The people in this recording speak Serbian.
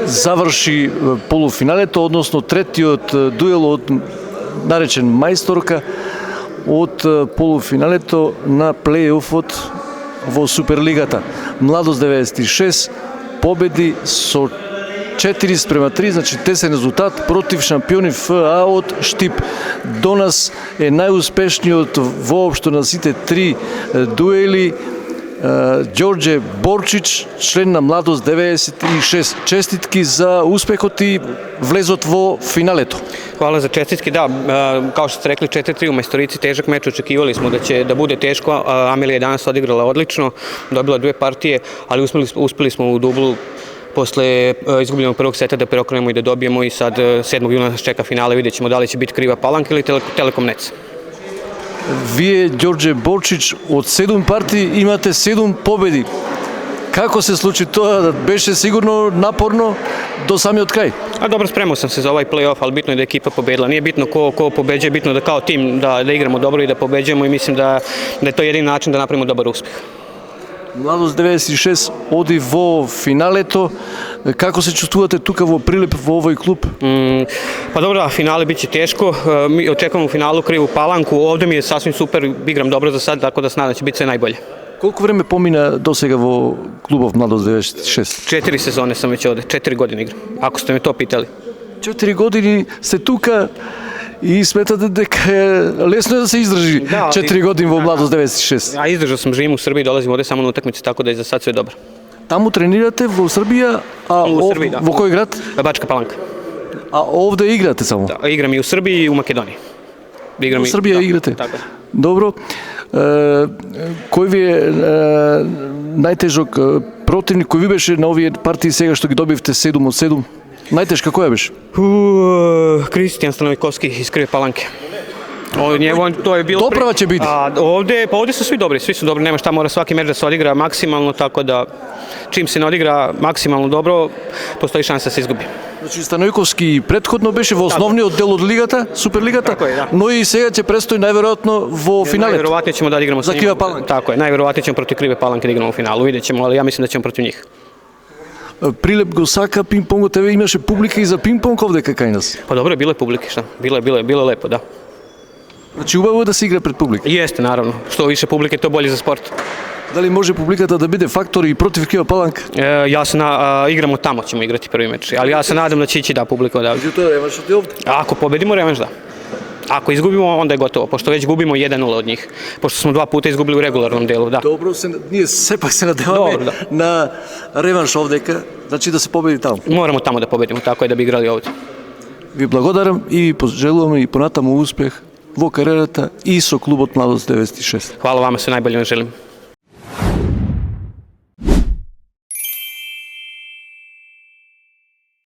заврши полуфиналето, односно третиот дуел од наречен мајсторка од полуфиналето на плејофот во Суперлигата. Младост 96 победи со 4-3, значи тесен резултат против шампиони ФА од Штип. До нас е најуспешниот воопшто на сите три дуели Ѓорđe Борчич, член на Младост 96. Честитки за успехот и влезот во финалето. Hvala za čestitke, da, kao što ste rekli 4-3 u Majstorici, težak meč, očekivali smo da će da bude teško, Amelija je danas odigrala odlično, dobila 2 partije, ali uspeli smo u dublu posle izgubljenog prvog seta da preokrenemo i da dobijemo i sad 7. juna nas čeka finale, vidjet ćemo da li će biti Kriva Palanka ili Telekom Nec. Вие, Ѓорđe Борчич, од 7 партии имате 7 победи. Како се случи тоа? Беше сигурно напорно до самиот крај. Dobro, spremao sam se za ovaj play-off, ali bitno je da je ekipa pobedila. Nije bitno ko pobeđuje, bitno je da kao tim da igramo dobro i da pobeđujemo i mislim da je to jedini način da napravimo dobar uspeh. Младост 96 оди во финалето. Како се чувствувате тука во Прилеп, во овој клуб? Pa dobro, finale biće teško. Mi očekujemo u finalu Krivu Palanku. Ovde mi je sasvim super, igram dobro za sad, tako da se nadam da će biti sve najbolje. Колку време помина до сега во клубов Младост 96? 4 sezone sam već ovde, 4 godine igram, ako ste me to pitali. 4 години сте тука и сметате дека лесно е да се издржи 4 години во Младост 96. Ja izdržao sam, živim u Srbiji, dolazim ovde samo na utakmice, tako da je za sad sve dobro. Таму тренирате во Србија, а во кој град? Bačka Palanka. А овде играте само? Da, igram i u Srbiji i u Makedoniji. У Србија играте? Tako. Добро. Кој ви е најтежок противник, кој ви беше на овие партии сега што ги добивте 7 од 7? Најтешка која беше? Kristijan Stanovkovski iz Krive Palanke. Doprava će biti. Ovde su svi dobri, nema šta, mora svaki meč da se odigra maksimalno, tako da čim se ne odigra maksimalno dobro, postoji šansa da se izgubi. Значи Станојковски предходно беше во основниот дел од лигата, Суперлигата, но и сега ќе престои најверојатно во финалето. Најверојатно ćemo da igramo sa Kriva Palanka. Tako je, naјверојатно ćemo protiv Krive Palanke da igramo u finalu, vidjet ćemo, ali ja mislim da ćemo protiv njih. Прилеп го сака пинг-понгот, еве имаше публика и за пинг-понг овде кај нас. Pa dobro, bilo je publike, šta? Bilo je lepo, da. Значи убаво да се игра пред публика. Jeste, naravno. Što više publike, to bolje za sport. Дали може публиката да биде фактор и против Крива Паланка? Igramo tamo, ćemo igrati prvi meč, ali ja se nadam da će ići publika odavde. Меѓутоа, реванш од овде. Ako pobedimo, revanš da. Ako izgubimo, onda je gotovo, pošto već gubimo 1-0 od njih, pošto smo 2 puta izgubili u regularnom delu, da. Добро, ние сепак се надеваме на реванш овдека, значи да се победи таму. Moramo tamo da pobedimo, tako je da bi igrali ovde. Ви благодарам и ви пожелувам и понатаму успех во кариерата и со клубот Младост 96. Hvala vama, sve najbolje vam želim.